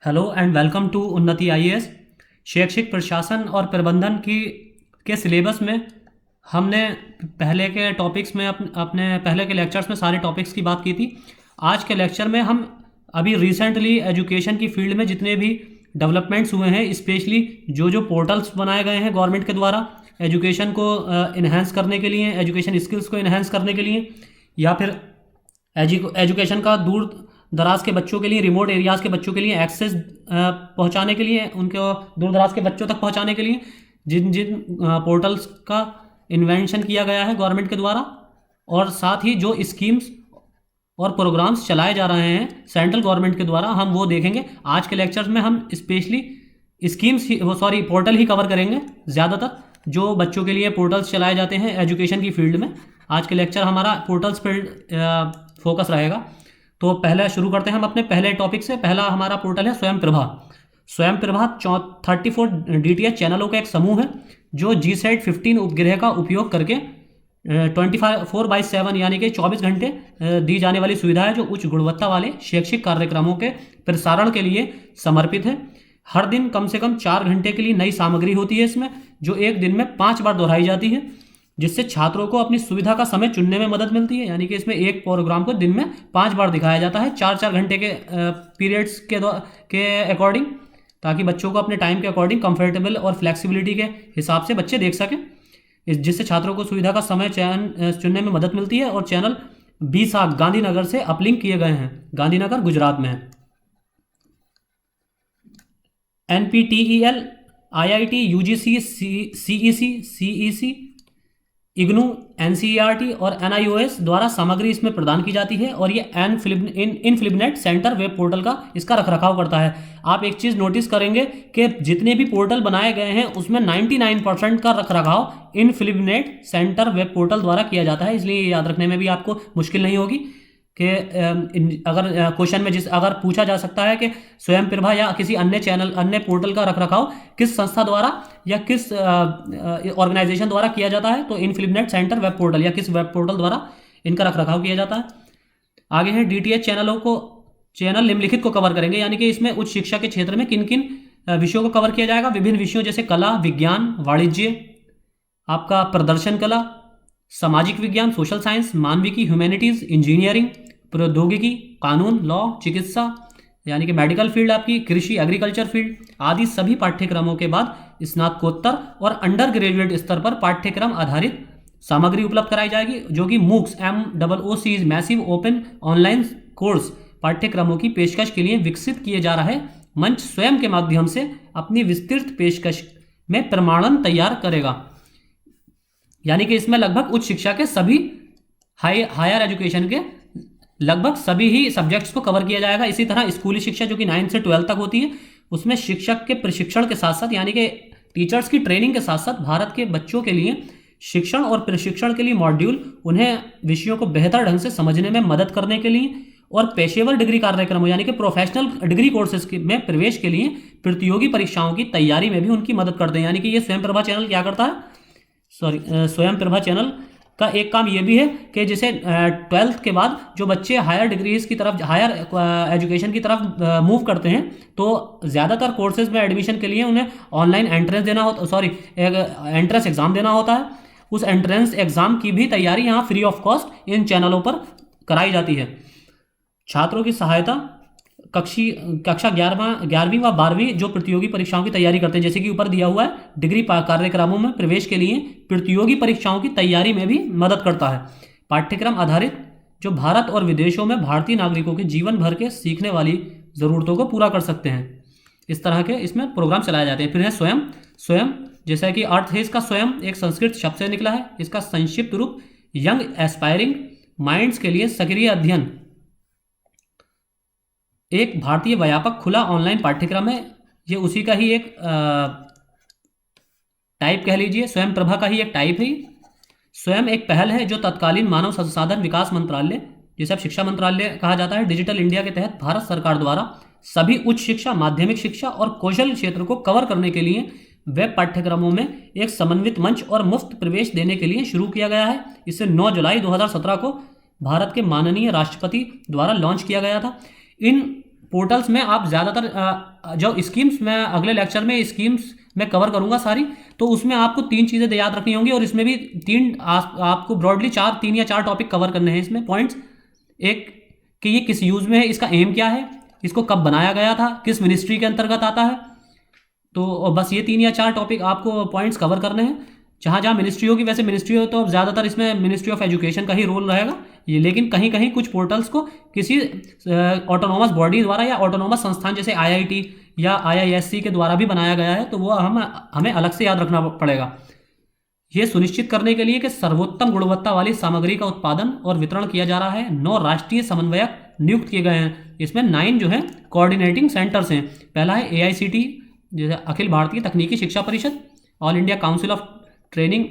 Hello and welcome to उन्नति IAS. शैक्षिक प्रशासन और प्रबंधन की के सिलेबस में हमने पहले के टॉपिक्स में अपने पहले के लेक्चर्स में सारे टॉपिक्स की बात की थी। आज के लेक्चर में हम अभी रिसेंटली एजुकेशन की फील्ड में जितने भी डेवलपमेंट्स हुए हैं, स्पेशली जो पोर्टल्स बनाए गए हैं गवर्नमेंट के द्वारा एजुकेशन को इन्हेंस करने के लिए, एजुकेशन स्किल्स को इन्हेंस करने के लिए, या फिर एजुकेशन का दूर दराज के बच्चों के लिए, रिमोट एरियाज़ के बच्चों के लिए एक्सेस पहुंचाने के लिए, उनको दूर दराज के बच्चों तक पहुंचाने के लिए जिन जिन पोर्टल्स का इन्वेंशन किया गया है गवर्नमेंट के द्वारा, और साथ ही जो स्कीम्स और प्रोग्राम्स चलाए जा रहे हैं सेंट्रल गवर्नमेंट के द्वारा, हम वो देखेंगे। आज के लेक्चर्स में हम स्पेशली स्कीम्स ही पोर्टल ही कवर करेंगे, ज़्यादातर जो बच्चों के लिए पोर्टल्स चलाए जाते हैं एजुकेशन की फील्ड में। आज के लेक्चर हमारा पोर्टल्स पर फोकस रहेगा। तो पहले शुरू करते हैं हम अपने पहले टॉपिक से। पहला हमारा पोर्टल है स्वयं प्रभा। स्वयं प्रभा 34 डीटीएच चैनलों का एक समूह है जो GSAT-15 उपग्रह का उपयोग करके 24/7 यानी कि 24 घंटे दी जाने वाली सुविधा है, जो उच्च गुणवत्ता वाले शैक्षिक कार्यक्रमों के प्रसारण के लिए समर्पित है। हर दिन कम से कम 4 घंटे के लिए नई सामग्री होती है इसमें, जो एक दिन में 5 बार दोहराई जाती है, जिससे छात्रों को अपनी सुविधा का समय चुनने में मदद मिलती है। यानी कि इसमें एक प्रोग्राम को दिन में 5 बार दिखाया जाता है, 4-4 घंटे के पीरियड्स के अकॉर्डिंग, ताकि बच्चों को अपने टाइम के अकॉर्डिंग कंफर्टेबल और फ्लेक्सिबिलिटी के हिसाब से बच्चे देख सकें, जिससे छात्रों को सुविधा का समय चुनने में मदद मिलती है। और चैनल 20 गांधीनगर से अपलिंक किए गए हैं। गांधीनगर गुजरात में है। NPTEL, IIT, UGC, CEC, IGNOU, NCERT और NIOS द्वारा सामग्री इसमें प्रदान की जाती है, और ये इनफ्लिबनेट सेंटर वेब पोर्टल का इसका रखरखाव करता है। आप एक चीज़ नोटिस करेंगे कि जितने भी पोर्टल बनाए गए हैं उसमें 99% का रखरखाव इनफ्लिबनेट सेंटर वेब पोर्टल द्वारा किया जाता है, इसलिए याद रखने में भी आपको मुश्किल नहीं होगी कि अगर क्वेश्चन में अगर पूछा जा सकता है कि स्वयं प्रभा या किसी अन्य पोर्टल का रखरखाव किस संस्था द्वारा या किस ऑर्गेनाइजेशन द्वारा किया जाता है, तो इनफ्लिबनेट सेंटर वेब पोर्टल या किस वेब पोर्टल द्वारा इनका रखरखाव किया जाता है। आगे है DTH चैनल निम्नलिखित को कवर करेंगे, यानी कि इसमें उच्च शिक्षा के क्षेत्र में किन किन विषयों को कवर किया जाएगा। विभिन्न विषयों जैसे कला, विज्ञान, वाणिज्य, आपका प्रदर्शन कला, सामाजिक विज्ञान, सोशल साइंस, मानविकी, ह्यूमैनिटीज, इंजीनियरिंग, प्रौद्योगिकी, कानून, लॉ, चिकित्सा यानी कि मेडिकल फील्ड, आपकी कृषि, एग्रीकल्चर फील्ड आदि सभी पाठ्यक्रमों के बाद स्नातकोत्तर और अंडर ग्रेजुएट स्तर पर पाठ्यक्रम आधारित सामग्री उपलब्ध कराई जाएगी, जो कि MOOCs MOOCs massive open online course पाठ्यक्रमों की पेशकश के लिए विकसित किए जा रहे मंच स्वयं के माध्यम से अपनी विस्तृत पेशकश में प्रमाणन तैयार करेगा। यानी कि इसमें लगभग उच्च शिक्षा के सभी हायर एजुकेशन के लगभग सभी ही सब्जेक्ट्स को कवर किया जाएगा। इसी तरह स्कूली शिक्षा जो कि 9 से 12 तक होती है, उसमें शिक्षक के प्रशिक्षण के साथ साथ, यानी कि टीचर्स की ट्रेनिंग के साथ साथ भारत के बच्चों के लिए शिक्षण और प्रशिक्षण के लिए मॉड्यूल, उन्हें विषयों को बेहतर ढंग से समझने में मदद करने के लिए, और पेशेवर डिग्री कार्यक्रमों यानी कि प्रोफेशनल डिग्री कोर्सेज में प्रवेश के लिए प्रतियोगी परीक्षाओं की तैयारी में भी उनकी मदद करते हैं। यानी कि ये स्वयं प्रभा चैनल क्या करता है, स्वयं प्रभा चैनल का एक काम ये भी है कि जैसे 12th के बाद जो बच्चे हायर डिग्रीज की तरफ, हायर एजुकेशन की तरफ मूव करते हैं, तो ज़्यादातर कोर्सेज में एडमिशन के लिए उन्हें ऑनलाइन एंट्रेंस एग्ज़ाम देना होता है। उस एंट्रेंस एग्ज़ाम की भी तैयारी यहाँ फ्री ऑफ कॉस्ट इन चैनलों पर कराई जाती है। छात्रों की सहायता कक्षा 11वीं व 12वीं जो प्रतियोगी परीक्षाओं की तैयारी करते हैं, जैसे कि ऊपर दिया हुआ है, डिग्री कार्यक्रमों में प्रवेश के लिए प्रतियोगी परीक्षाओं की तैयारी में भी मदद करता है। पाठ्यक्रम आधारित जो भारत और विदेशों में भारतीय नागरिकों के जीवन भर के सीखने वाली ज़रूरतों को पूरा कर सकते हैं, इस तरह के इसमें प्रोग्राम चलाए जाते हैं। फिर है स्वयं, जैसा कि अर्थ है इसका, स्वयं एक संस्कृत शब्द से निकला है। इसका संक्षिप्त रूप यंग एस्पायरिंग माइंड्स के लिए सक्रिय अध्ययन एक भारतीय व्यापक खुला ऑनलाइन पाठ्यक्रम है। ये उसी का ही एक टाइप कह लीजिए, स्वयं प्रभा का ही एक टाइप है। स्वयं एक पहल है जो तत्कालीन मानव संसाधन विकास मंत्रालय, जिसे अब शिक्षा मंत्रालय कहा जाता है, डिजिटल इंडिया के तहत भारत सरकार द्वारा सभी उच्च शिक्षा, माध्यमिक शिक्षा और कौशल क्षेत्र को कवर करने के लिए वेब पाठ्यक्रमों में एक समन्वित मंच और मुफ्त प्रवेश देने के लिए शुरू किया गया है। इसे 9 जुलाई 2017 को भारत के माननीय राष्ट्रपति द्वारा लॉन्च किया गया था। इन पोर्टल्स में आप ज़्यादातर जो स्कीम्स, मैं अगले लेक्चर में स्कीम्स मैं कवर करूंगा सारी, तो उसमें आपको 3 चीज़ें याद रखनी होंगी, और इसमें भी आपको ब्रॉडली 3 या 4 टॉपिक कवर करने हैं इसमें पॉइंट्स। एक कि ये किस यूज़ में है, इसका एम क्या है, इसको कब बनाया गया था, किस मिनिस्ट्री के अंतर्गत आता है। तो बस ये 3 या 4 टॉपिक आपको पॉइंट्स कवर करने हैं। जहाँ जहाँ मिनिस्ट्री होगी, वैसे मिनिस्ट्री हो तो ज़्यादातर इसमें मिनिस्ट्री ऑफ एजुकेशन का ही रोल रहेगा ये, लेकिन कहीं कहीं कुछ पोर्टल्स को किसी ऑटोनोमस बॉडी द्वारा या ऑटोनोमस संस्थान जैसे आईआईटी या आईआईएससी के द्वारा भी बनाया गया है, तो वो हमें अलग से याद रखना पड़ेगा। ये सुनिश्चित करने के लिए कि सर्वोत्तम गुणवत्ता वाली सामग्री का उत्पादन और वितरण किया जा रहा है, 9 राष्ट्रीय समन्वयक नियुक्त किए गए हैं। इसमें 9 जो है कोऑर्डिनेटिंग सेंटर्स हैं। पहला है एआईसीटी, जैसे अखिल भारतीय तकनीकी शिक्षा परिषद, all India council of training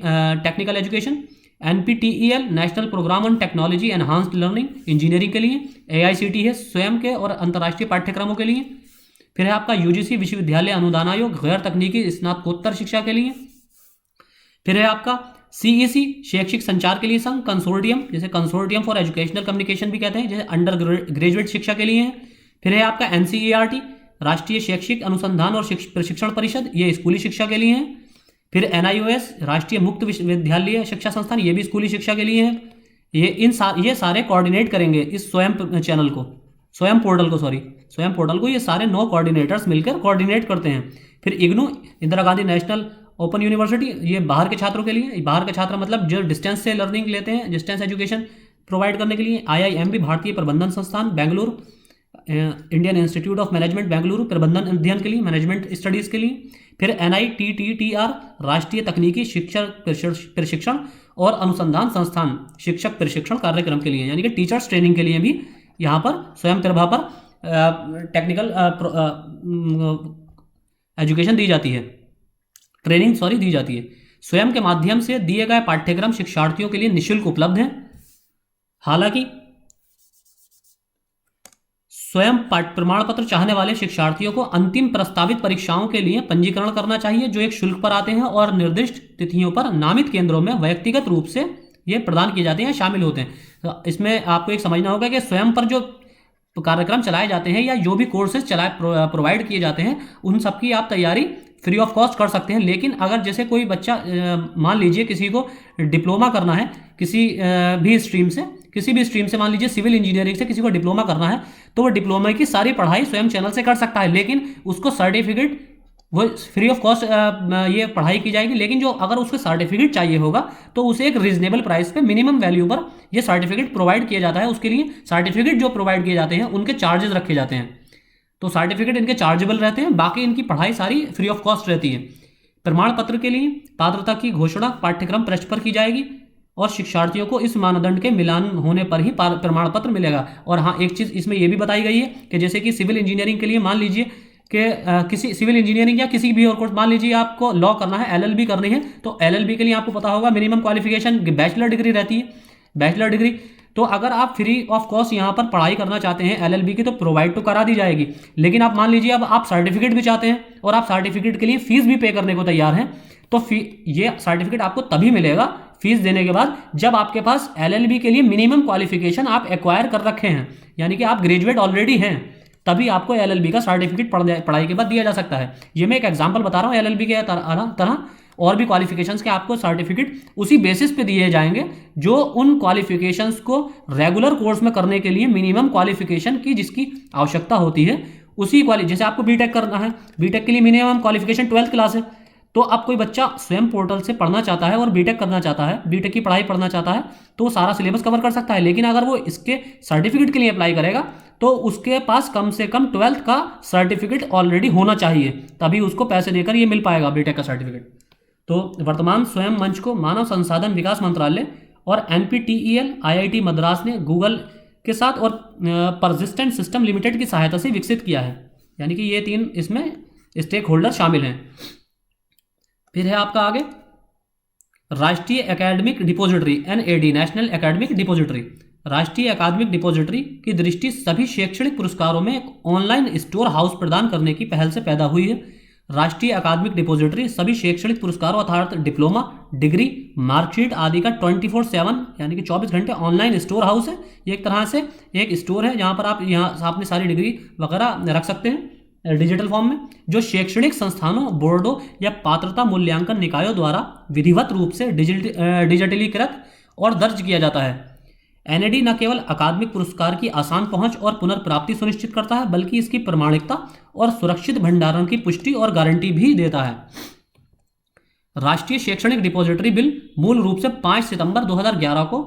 technical education, NPTEL national programme on technology enhanced learning engineering के लिए, एआईसीटी है स्वयं के और अंतर्राष्ट्रीय पाठ्यक्रमों के लिए। फिर है आपका यूजीसी विश्वविद्यालय अनुदान आयोग गैर तकनीकी स्नातकोत्तर शिक्षा के लिए। फिर है आपका सीईसी शैक्षिक संचार के लिए संघ, कंसोर्टियम जैसे कंसोर्टियम फॉर एजुकेशनल कम्युनिकेशन भी कहते हैं, जैसे अंडर ग्रेजुएट शिक्षा के लिए है। फिर है आपका एनसीईआरटी राष्ट्रीय शैक्षिक अनुसंधान और प्रशिक्षण परिषद, ये स्कूली शिक्षा के लिए है। फिर एनआईओएस राष्ट्रीय मुक्त विश्वविद्यालय शिक्षा संस्थान, ये भी स्कूली शिक्षा के लिए है। ये सारे कोऑर्डिनेट करेंगे इस स्वयं चैनल को, स्वयं पोर्टल को ये सारे 9 कोऑर्डिनेटर्स मिलकर कोऑर्डिनेट करते हैं। फिर IGNOU Indira Gandhi national open university, ये बाहर के छात्रों के लिए, बाहर के छात्र मतलब जो डिस्टेंस से लर्निंग लेते हैं, डिस्टेंस एजुकेशन प्रोवाइड करने के लिए। आईआईएमबी भारतीय प्रबंधन संस्थान Bengaluru, Indian institute of management Bengaluru प्रबंधन अध्ययन के लिए, मैनेजमेंट स्टडीज़ के लिए। फिर एनआईटीटीटीआर राष्ट्रीय तकनीकी शिक्षक प्रशिक्षण और अनुसंधान संस्थान शिक्षक प्रशिक्षण कार्यक्रम के लिए, यानी कि टीचर्स ट्रेनिंग के लिए भी यहाँ पर स्वयं प्रभा पर टेक्निकल एजुकेशन दी जाती है, ट्रेनिंग दी जाती है। स्वयं के माध्यम से दिए गए पाठ्यक्रम शिक्षार्थियों के लिए निःशुल्क उपलब्ध हैं। हालांकि स्वयं प्रमाण पत्र चाहने वाले शिक्षार्थियों को अंतिम प्रस्तावित परीक्षाओं के लिए पंजीकरण करना चाहिए, जो एक शुल्क पर आते हैं और निर्दिष्ट तिथियों पर नामित केंद्रों में व्यक्तिगत रूप से ये प्रदान किए जाते हैं, शामिल होते हैं। तो इसमें आपको एक समझना होगा कि स्वयं पर जो कार्यक्रम चलाए जाते हैं या जो भी कोर्सेज प्रोवाइड किए जाते हैं, उन सबकी आप तैयारी फ्री ऑफ कॉस्ट कर सकते हैं। लेकिन अगर जैसे कोई बच्चा मान लीजिए किसी को डिप्लोमा करना है किसी भी स्ट्रीम से मान लीजिए सिविल इंजीनियरिंग से किसी को डिप्लोमा करना है, तो वो डिप्लोमा की सारी पढ़ाई स्वयं चैनल से कर सकता है, लेकिन उसको सर्टिफिकेट वो फ्री ऑफ कॉस्ट ये पढ़ाई की जाएगी। लेकिन जो अगर उसको सर्टिफिकेट चाहिए होगा तो उसे एक रीजनेबल प्राइस पे मिनिमम वैल्यू पर ये सर्टिफिकेट प्रोवाइड किया जाता है। उसके लिए सर्टिफिकेट जो प्रोवाइड किए जाते हैं उनके चार्जेस रखे जाते हैं, तो सर्टिफिकेट इनके चार्जेबल रहते हैं, बाकी इनकी पढ़ाई सारी फ्री ऑफ कॉस्ट रहती है। प्रमाण पत्र के लिए पात्रता की घोषणा पाठ्यक्रम पृष्ठ पर की जाएगी और शिक्षार्थियों को इस मानदंड के मिलान होने पर ही प्रमाण पत्र मिलेगा। और हाँ, एक चीज़ इसमें यह भी बताई गई है कि जैसे कि सिविल इंजीनियरिंग के लिए मान लीजिए कि किसी सिविल इंजीनियरिंग या किसी भी और कोर्स, मान लीजिए आपको लॉ करना है, एलएलबी करनी है, तो एलएलबी के लिए आपको पता होगा मिनिमम क्वालिफिकेशन बैचलर डिग्री रहती है, बैचलर डिग्री। तो अगर आप फ्री ऑफ कॉस्ट यहाँ पर पढ़ाई करना चाहते हैं एलएलबी की, तो प्रोवाइड तो करा दी जाएगी, लेकिन आप मान लीजिए अब आप सर्टिफिकेट भी चाहते हैं और आप सर्टिफिकेट के लिए फीस भी पे करने को तैयार हैं, तो ये सर्टिफिकेट आपको तभी मिलेगा फीस देने के बाद, जब आपके पास एलएलबी के लिए मिनिमम क्वालिफिकेशन आप एक्वायर कर रखे हैं, यानी कि आप ग्रेजुएट ऑलरेडी हैं, तभी आपको एलएलबी का सर्टिफिकेट पढ़ाई के बाद दिया जा सकता है। ये मैं एक एग्जांपल बता रहा हूँ, एलएलबी के तरह और भी क्वालिफिकेशंस के आपको सर्टिफिकेट उसी बेसिस पे दिए जाएंगे जो उन क्वालिफिकेशंस को रेगुलर कोर्स में करने के लिए मिनिमम क्वालिफिकेशन की जिसकी आवश्यकता होती है, उसी जैसे आपको बीटेक करना है, बीटेक के लिए मिनिमम क्वालिफिकेशन 12th क्लास है। तो अब कोई बच्चा स्वयं पोर्टल से पढ़ना चाहता है और बीटेक करना चाहता है, बीटेक की पढ़ाई पढ़ना चाहता है, तो सारा सिलेबस कवर कर सकता है। लेकिन अगर वो इसके सर्टिफिकेट के लिए अप्लाई करेगा तो उसके पास कम से कम 12th का सर्टिफिकेट ऑलरेडी होना चाहिए, तभी उसको पैसे देकर ये मिल पाएगा बीटेक का सर्टिफिकेट। तो वर्तमान स्वयं मंच को मानव संसाधन विकास मंत्रालय और एनपीटीईएल आईआईटी मद्रास ने गूगल के साथ और परसिस्टेंट सिस्टम लिमिटेड की सहायता से विकसित किया है, यानी कि ये 3 इसमें स्टेक होल्डर शामिल हैं। फिर है आपका आगे राष्ट्रीय academic depository, NAD national academic depository. राष्ट्रीय अकादमिक डिपोजिटरी की दृष्टि सभी शैक्षणिक पुरस्कारों में एक ऑनलाइन स्टोर हाउस प्रदान करने की पहल से पैदा हुई है। राष्ट्रीय अकादमिक डिपोजिटरी सभी शैक्षणिक पुरस्कारों अर्थात डिप्लोमा, डिग्री, मार्कशीट आदि का 24/7 यानी कि 24 घंटे ऑनलाइन स्टोर हाउस है। ये एक तरह से एक स्टोर है जहाँ पर आप यहाँ अपनी सारी डिग्री वगैरह रख सकते हैं डिजिटल फॉर्म में, जो शैक्षणिक संस्थानों, बोर्डों या पात्रता मूल्यांकन निकायों द्वारा विधिवत रूप से डिजिटलीकृत और दर्ज किया जाता है। एनएडी न केवल अकादमिक पुरस्कार की आसान पहुंच और पुनर्प्राप्ति सुनिश्चित करता है, बल्कि इसकी प्रमाणिकता और सुरक्षित भंडारण की पुष्टि और गारंटी भी देता है। राष्ट्रीय शैक्षणिक डिपोजिटरी बिल मूल रूप से 5 सितंबर 2011 को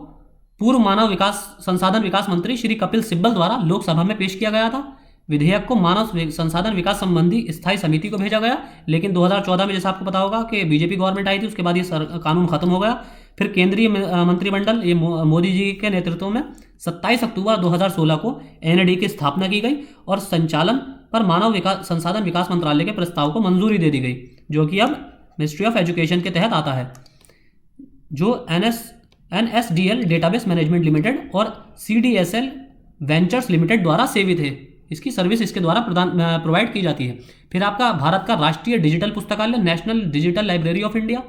पूर्व मानव संसाधन विकास मंत्री श्री कपिल सिब्बल द्वारा लोकसभा में पेश किया गया था। विधेयक को मानव संसाधन विकास संबंधी स्थायी समिति को भेजा गया, लेकिन 2014 में जैसा आपको पता होगा कि बीजेपी गवर्नमेंट आई थी, उसके बाद ये कानून खत्म हो गया। फिर केंद्रीय मंत्रिमंडल ये मोदी जी के नेतृत्व में 27 अक्टूबर 2016 को एनएडी की स्थापना की गई और संचालन पर मानव संसाधन विकास मंत्रालय के प्रस्ताव को मंजूरी दे दी गई, जो कि अब मिनिस्ट्री ऑफ एजुकेशन के तहत आता है, जो एनएसडीएल डेटाबेस मैनेजमेंट लिमिटेड और सीडीएसएल वेंचर्स लिमिटेड द्वारा सेवित है। इसकी सर्विस इसके द्वारा प्रोवाइड की जाती है। फिर आपका भारत का राष्ट्रीय डिजिटल पुस्तकालय, national digital library of India.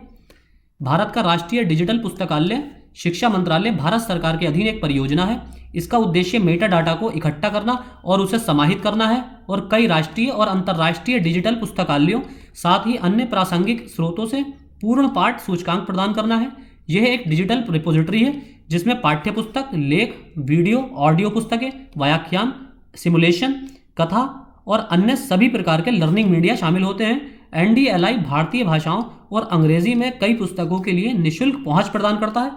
Bharat का राष्ट्रीय डिजिटल पुस्तकालय शिक्षा मंत्रालय भारत सरकार के अधीन एक परियोजना है। इसका उद्देश्य मेटा डाटा को इकट्ठा करना और उसे समाहित करना है और कई राष्ट्रीय और अंतर्राष्ट्रीय डिजिटल पुस्तकालयों साथ ही अन्य प्रासंगिक स्रोतों से पूर्ण पाठ सूचकांक प्रदान करना है। यह एक डिजिटल रिपोजिटरी है जिसमें पाठ्य पुस्तक, लेख, वीडियो, ऑडियो पुस्तकें, व्याख्यान, सिमुलेशन, कथा और अन्य सभी प्रकार के लर्निंग मीडिया शामिल होते हैं। एनडीएलआई भारतीय भाषाओं और अंग्रेजी में कई पुस्तकों के लिए निःशुल्क पहुंच प्रदान करता है।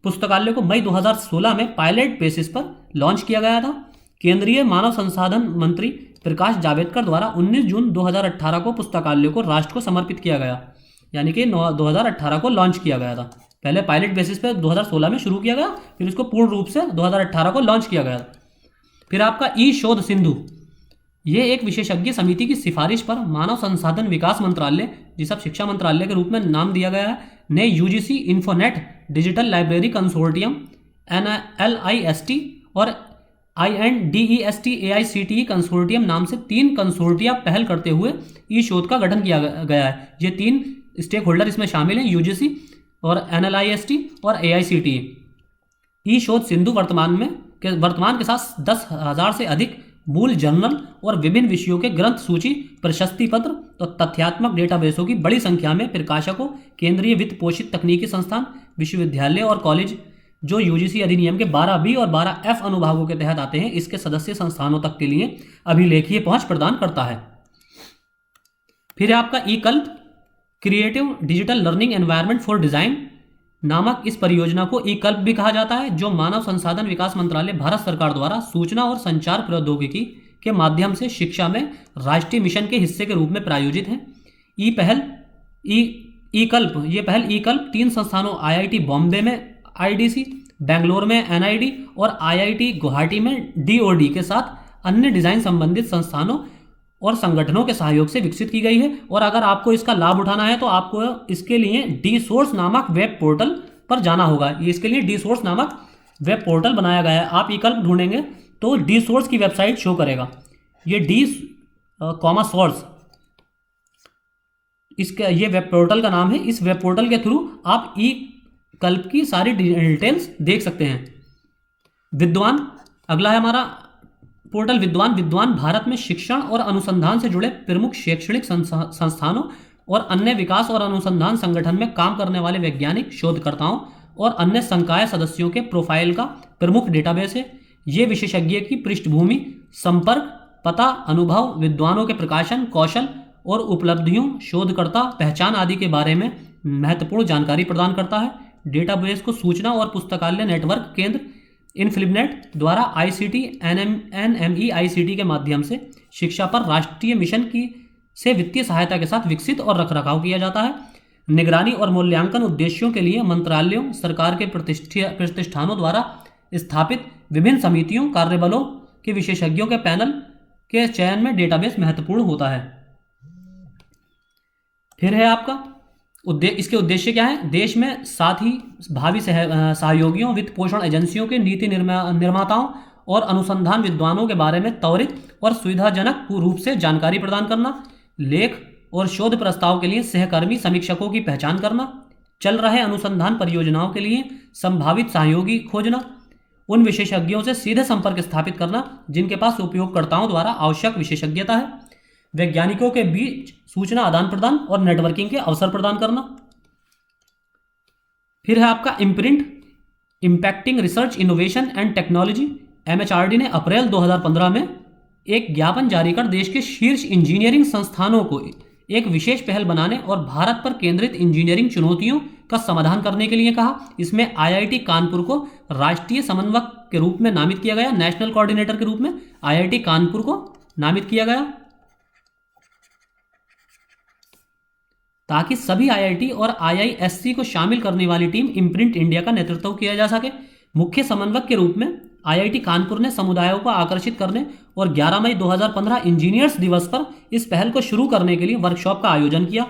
पुस्तकालय को मई 2016 में पायलट बेसिस पर लॉन्च किया गया था। केंद्रीय मानव संसाधन मंत्री प्रकाश जावड़ेकर द्वारा 19 जून 2018 को पुस्तकालय को राष्ट्र को समर्पित किया गया, यानी कि 2018 को लॉन्च किया गया था। पहले पायलट बेसिस पर 2016 में शुरू किया गया, फिर इसको पूर्ण रूप से 2018 को लॉन्च किया गया। फिर आपका ई शोध सिंधु, ये एक विशेषज्ञ समिति की सिफारिश पर मानव संसाधन विकास मंत्रालय, जिसे अब शिक्षा मंत्रालय के रूप में नाम दिया गया है, ने UGC infonet digital library consortium NLIST और INDEST AICTE कंसोर्टियम नाम से 3 कंसोर्टिया पहल करते हुए ई शोध का गठन किया गया है। ये 3 स्टेक होल्डर इसमें शामिल हैं, यूजीसी और NLIST और AICTE। ई शोध सिंधु वर्तमान के साथ 10,000 से अधिक मूल जर्नल और विभिन्न विषयों के ग्रंथ सूची, प्रशस्ति पत्र और तथ्यात्मक डेटाबेसों की बड़ी संख्या में प्रकाशकों, केंद्रीय वित्त पोषित तकनीकी संस्थान, विश्वविद्यालय और कॉलेज जो यूजीसी अधिनियम के 12B और 12F अनुभागों के तहत आते हैं, इसके सदस्य संस्थानों तक के लिए अभिलेखीय पहुंच प्रदान करता है। फिर आपका ई कल्प creative digital learning environment for design नामक इस परियोजना को ई कल्प भी कहा जाता है, जो मानव संसाधन विकास मंत्रालय भारत सरकार द्वारा सूचना और संचार प्रौद्योगिकी के माध्यम से शिक्षा में राष्ट्रीय मिशन के हिस्से के रूप में प्रायोजित है। ई कल्प 3 संस्थानों IIT बॉम्बे में IDC, बेंगलोर में NID और IIT गुवाहाटी में DOD के साथ अन्य डिजाइन संबंधित संस्थानों और संगठनों के सहयोग से विकसित की गई है। और अगर आपको इसका लाभ उठाना है तो आपको इसके लिए DSource नामक वेब पोर्टल पर जाना होगा। इसके लिए DSource नामक वेब पोर्टल बनाया गया है। आप eCulp ढूंढेंगे तो DSource की वेबसाइट शो करेगा। ये D-Source इसका ये वेब पोर्टल का नाम है। इस वेब पोर्टल के थ्रू आप eCulp की सारी डिटेल्स देख सकते हैं। विद्वान, अगला है हमारा पोर्टल विद्वान भारत में शिक्षण और अनुसंधान से जुड़े प्रमुख शैक्षणिक संस्थानों और अन्य विकास और अनुसंधान संगठन में काम करने वाले वैज्ञानिक, शोधकर्ताओं और अन्य संकाय सदस्यों के प्रोफाइल का प्रमुख डेटाबेस है। ये विशेषज्ञ की पृष्ठभूमि, संपर्क, पता, अनुभव, विद्वानों के प्रकाशन, कौशल और उपलब्धियों, शोधकर्ता पहचान आदि के बारे में महत्वपूर्ण जानकारी प्रदान करता है। डेटाबेस को सूचना और पुस्तकालय नेटवर्क केंद्र इनफिलिपनेट द्वारा ICT NME-ICT के माध्यम से शिक्षा पर राष्ट्रीय मिशन से वित्तीय सहायता के साथ विकसित और रखरखाव किया जाता है। निगरानी और मूल्यांकन उद्देश्यों के लिए मंत्रालयों, सरकार के प्रतिष्ठानों द्वारा स्थापित विभिन्न समितियों, कार्यबलों के विशेषज्ञों के पैनल के चयन में डेटाबेस महत्वपूर्ण होता है। फिर है आपका इसके उद्देश्य क्या है? देश में साथ ही भावी सहयोगियों, वित्त पोषण एजेंसियों के नीति निर्माताओं और अनुसंधान विद्वानों के बारे में त्वरित और सुविधाजनक रूप से जानकारी प्रदान करना, लेख, और शोध प्रस्ताव के लिए सहकर्मी समीक्षकों की पहचान करना, चल रहे अनुसंधान परियोजनाओं के लिए संभावित सहयोगी खोजना, उन विशेषज्ञों से सीधे संपर्क स्थापित करना जिनके पास उपयोगकर्ताओं द्वारा आवश्यक विशेषज्ञता है, वैज्ञानिकों के बीच सूचना आदान प्रदान और नेटवर्किंग के अवसर प्रदान करना। फिर है आपका imprint, impacting research innovation and technology. MHRD ने अप्रैल 2015 में एक ज्ञापन जारी कर देश के शीर्ष इंजीनियरिंग संस्थानों को एक विशेष पहल बनाने और भारत पर केंद्रित इंजीनियरिंग चुनौतियों का समाधान करने के लिए कहा। इसमें आईआईटी कानपुर को राष्ट्रीय समन्वयक के रूप में नामित किया गया, नेशनल कोऑर्डिनेटर के रूप में आईआईटी कानपुर को नामित किया गया, ताकि सभी आईआईटी और आईआईएससी को शामिल करने वाली टीम इम्प्रिंट इंडिया का नेतृत्व किया जा सके। मुख्य समन्वयक के रूप में आईआईटी कानपुर ने समुदायों को आकर्षित करने और 11 मई 2015 इंजीनियर्स दिवस पर इस पहल को शुरू करने के लिए वर्कशॉप का आयोजन किया।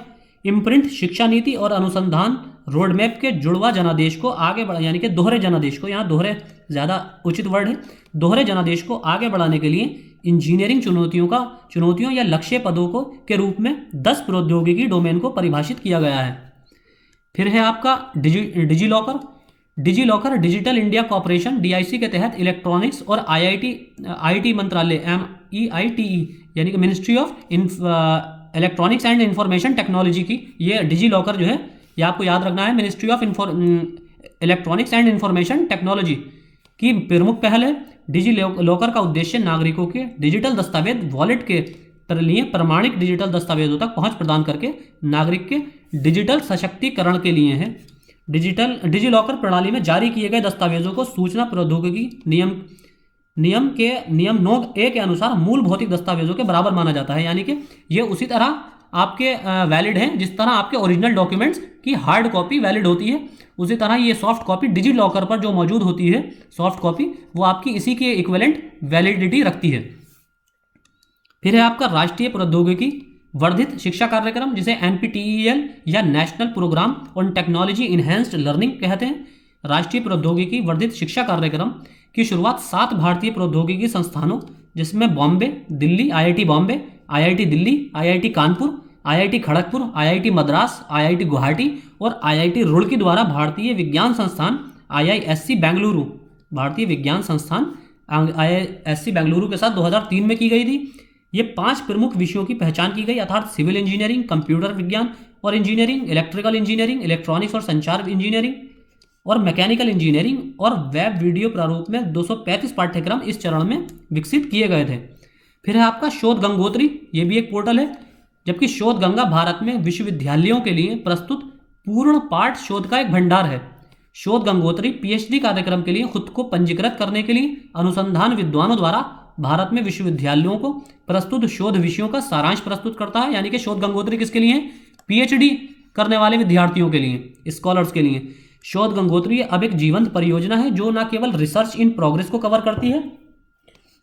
इम्प्रिंट शिक्षा नीति और अनुसंधान रोडमैप के जुड़वा जनादेश को आगे बढ़ा, यानी कि दोहरे जनादेश को, यहाँ दोहरे ज़्यादा उचित वर्ड है, दोहरे जनादेश को आगे बढ़ाने के लिए इंजीनियरिंग चुनौतियों या लक्ष्य पदों को के रूप में 10 प्रौद्योगिकी डोमेन को परिभाषित किया गया है। फिर है आपका DigiLocker digital India corporation DIC के तहत इलेक्ट्रॉनिक्स और आईटी मंत्रालय MEITE यानी कि ministry of electronics and information technology की ये डिजीलॉकर जो है, ये आपको याद रखना है, ministry of electronics and information technology की प्रमुख पहल है। डिजी लॉकर का उद्देश्य नागरिकों के डिजिटल दस्तावेज वॉलेट के लिए प्रमाणिक डिजिटल दस्तावेजों तक पहुंच प्रदान करके नागरिक के डिजिटल सशक्तिकरण के लिए है। डिजी लॉकर प्रणाली में जारी किए गए दस्तावेजों को सूचना प्रौद्योगिकी नियम 9A के अनुसार मूल भौतिक दस्तावेजों के बराबर माना जाता है, यानी कि ये उसी तरह आपके वैलिड हैं जिस तरह आपके ओरिजिनल डॉक्यूमेंट्स की हार्ड कॉपी वैलिड होती है, उसी तरह ये सॉफ्ट कॉपी डिजी लॉकर पर जो मौजूद होती है सॉफ्ट कॉपी, वो आपकी इसी के इक्विवेलेंट वैलिडिटी रखती है। फिर है आपका राष्ट्रीय प्रौद्योगिकी वर्धित शिक्षा कार्यक्रम, जिसे NPTEL या national programme on technology enhanced learning कहते हैं। राष्ट्रीय प्रौद्योगिकी वर्धित शिक्षा कार्यक्रम की शुरुआत 7 भारतीय प्रौद्योगिकी संस्थानों जिसमें Bombay, Delhi, IIT Bombay, IIT Delhi, IIT Kanpur, IIT Kharagpur, IIT Madras, IIT Guwahati और IIT रुड़की द्वारा भारतीय विज्ञान संस्थान IISc बेंगलुरु, भारतीय विज्ञान संस्थान IISc बेंगलुरु के साथ 2003 में की गई थी। ये 5 प्रमुख विषयों की पहचान की गई, अर्थात सिविल इंजीनियरिंग, कंप्यूटर विज्ञान और इंजीनियरिंग, इलेक्ट्रिकल इंजीनियरिंग, इलेक्ट्रॉनिक्स और संचार इंजीनियरिंग और मैकेनिकल इंजीनियरिंग, और वेब वीडियो प्रारूप में 235 पाठ्यक्रम इस चरण में विकसित किए गए थे। फिर है आपका शोध गंगोत्री, ये भी एक पोर्टल है, जबकि शोध गंगा भारत में विश्वविद्यालयों के लिए प्रस्तुत पूर्ण पाठ शोध का एक भंडार है। शोध गंगोत्री PhD कार्यक्रम के लिए खुद को पंजीकृत करने के लिए अनुसंधान विद्वानों द्वारा भारत में विश्वविद्यालयों को प्रस्तुत शोध विषयों का सारांश प्रस्तुत करता है, यानी कि शोध गंगोत्री किसके लिए है? PhD करने वाले विद्यार्थियों के लिए, स्कॉलर्स के लिए। शोध गंगोत्री अब एक जीवंत परियोजना है जो न केवल रिसर्च इन प्रोग्रेस को कवर करती है,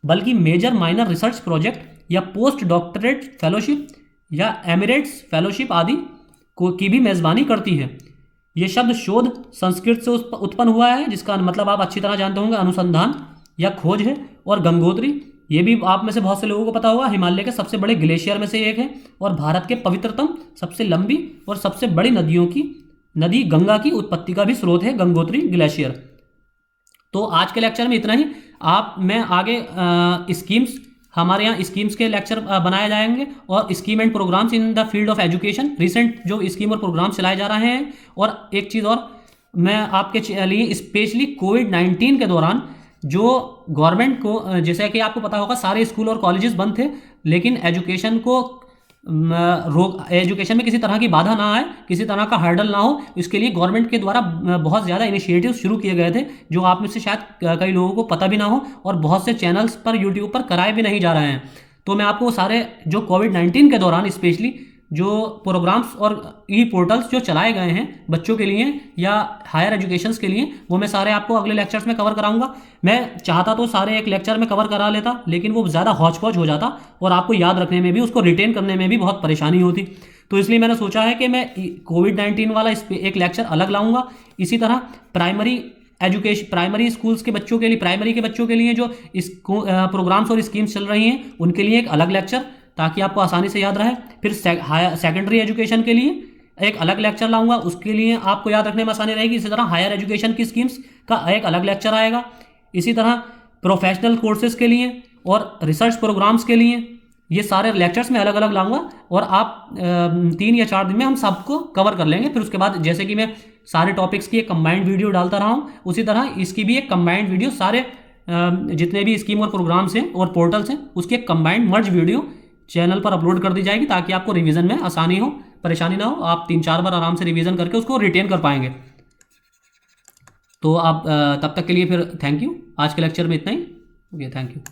बल्कि मेजर माइनर रिसर्च प्रोजेक्ट या पोस्ट डॉक्टरेट फेलोशिप या एमिरेट्स फेलोशिप आदि की भी मेजबानी करती है। यह शब्द शोध संस्कृत से उत्पन्न हुआ है, जिसका मतलब आप अच्छी तरह जानते होंगे अनुसंधान या खोज है। और गंगोत्री, ये भी आप में से बहुत से लोगों को पता होगा, हिमालय के सबसे बड़े ग्लेशियर में से एक है और भारत के पवित्रतम, सबसे लंबी और सबसे बड़ी नदी गंगा की उत्पत्ति का भी स्रोत है गंगोत्री ग्लेशियर। तो आज के लेक्चर में इतना ही। मैं आगे स्कीम्स, हमारे यहाँ स्कीम्स के लेक्चर बनाए जाएंगे और scheme and programmes in the field of education, recent जो स्कीम और प्रोग्राम चलाए जा रहे हैं। और एक चीज़ और मैं आपके लिए स्पेशली कोविड-19 के दौरान जो गवर्नमेंट को, जैसे कि आपको पता होगा सारे स्कूल और कॉलेजेस बंद थे, लेकिन एजुकेशन में किसी तरह की बाधा ना आए, किसी तरह का हर्डल ना हो, इसके लिए गवर्नमेंट के द्वारा बहुत ज़्यादा इनिशिएटिव शुरू किए गए थे, जो आप में से शायद कई लोगों को पता भी ना हो और बहुत से चैनल्स पर यूट्यूब पर कराए भी नहीं जा रहे हैं। तो मैं आपको सारे जो कोविड-19 के दौरान स्पेशली जो प्रोग्राम्स और पोर्टल्स जो चलाए गए हैं बच्चों के लिए या हायर एजुकेशंस के लिए, वो मैं सारे आपको अगले लेक्चर्स में कवर कराऊंगा। मैं चाहता तो सारे एक लेक्चर में कवर करा लेता, लेकिन वो ज़्यादा हौच पौच हो जाता और आपको याद रखने में भी, उसको रिटेन करने में भी बहुत परेशानी होती। तो इसलिए मैंने सोचा है कि मैं कोविड-19 वाला एक लेक्चर अलग लाऊंगा। इसी तरह प्राइमरी स्कूल्स के बच्चों के लिए, प्राइमरी के बच्चों के लिए जो प्रोग्राम्स और स्कीम्स चल रही हैं, उनके लिए एक अलग लेक्चर ताकि आपको आसानी से याद रहे। फिर सेकेंडरी एजुकेशन के लिए एक अलग लेक्चर लाऊंगा, उसके लिए आपको याद रखने में आसानी रहेगी। इसी तरह हायर एजुकेशन की स्कीम्स का एक अलग लेक्चर आएगा। इसी तरह प्रोफेशनल कोर्सेज के लिए और रिसर्च प्रोग्राम्स के लिए ये सारे लेक्चर्स मैं अलग अलग लाऊंगा, और आप 3 या 4 दिन में हम सबको कवर कर लेंगे। फिर उसके बाद जैसे कि मैं सारे टॉपिक्स की एक कंबाइंड वीडियो डालता रहा हूँ, उसी तरह इसकी भी एक कंबाइंड वीडियो सारे जितने भी स्कीम और प्रोग्राम्स हैं और पोर्टल्स हैं उसकी एक कंबाइंड मर्ज वीडियो चैनल पर अपलोड कर दी जाएगी, ताकि आपको रिवीजन में आसानी हो, परेशानी ना हो, आप 3-4 बार आराम से रिवीजन करके उसको रिटेन कर पाएंगे। तो आप तब तक के लिए फिर थैंक यू। आज के लेक्चर में इतना ही। Okay, thank you.